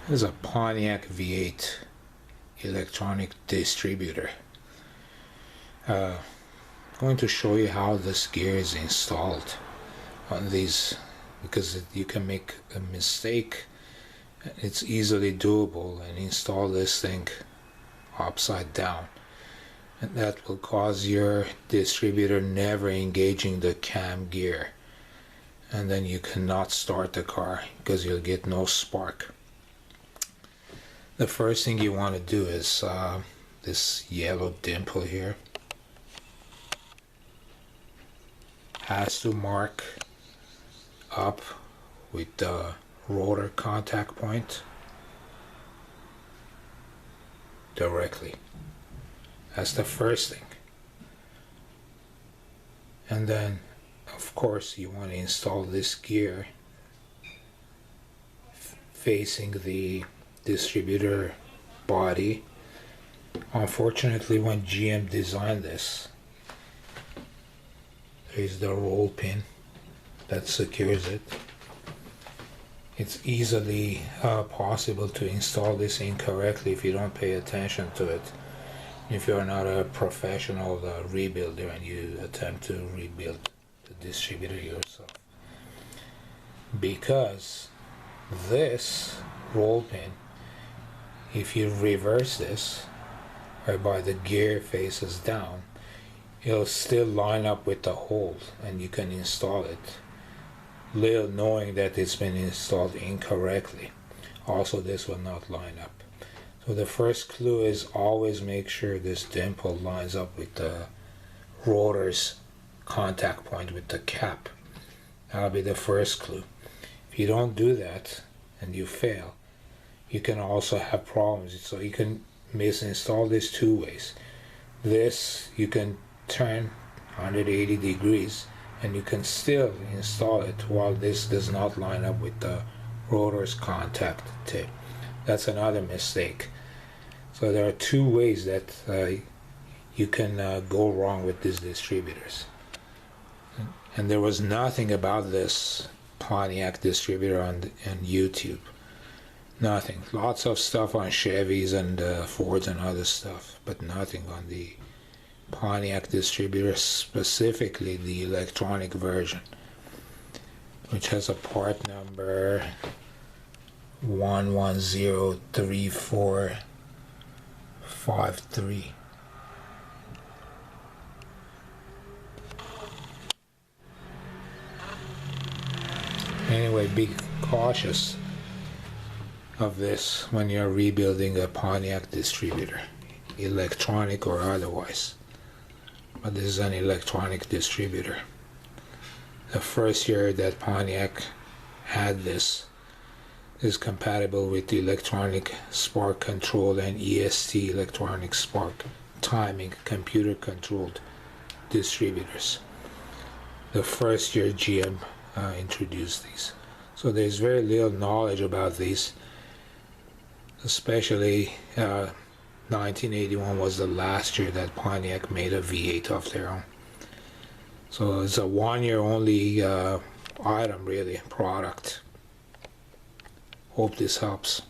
This is a Pontiac V8 electronic distributor. I'm going to show you how this gear is installed on these, because you can make a mistake. It's easily doable, and install this thing upside down, and that will cause your distributor never engaging the cam gear, and then you cannot start the car because you'll get no spark. The first thing you want to do is this yellow dimple here has to mark up with the rotor contact point directly. That's the first thing. And then of course you want to install this gear facing the distributor body. Unfortunately, when GM designed this, there's the roll pin that secures it. It's easily possible to install this incorrectly if you don't pay attention to it. If you're not a professional rebuilder and you attempt to rebuild the distributor yourself, because this roll pin, if you reverse this whereby the gear faces down, it'll still line up with the hole and you can install it, little knowing that it's been installed incorrectly. Also, this will not line up. So the first clue is always make sure this dimple lines up with the rotor's contact point with the cap. That'll be the first clue. If you don't do that and you fail, you can also have problems. So you can misinstall this two ways. This you can turn 180 degrees and you can still install it while this does not line up with the rotor's contact tip. That's another mistake. So there are two ways that you can go wrong with these distributors. And there was nothing about this Pontiac distributor on YouTube. Nothing. Lots of stuff on Chevys and Fords and other stuff, but nothing on the Pontiac distributor, specifically the electronic version, which has a part number 1103453. Anyway, be cautious of this when you're rebuilding a Pontiac distributor, electronic or otherwise. But this is an electronic distributor. The first year that Pontiac had this is compatible with the electronic spark control and EST, electronic spark timing, computer controlled distributors. The first year GM introduced these. So there's very little knowledge about these, especially 1981 was the last year that Pontiac made a V8 of their own. So it's a 1 year only item, really, product. Hope this helps.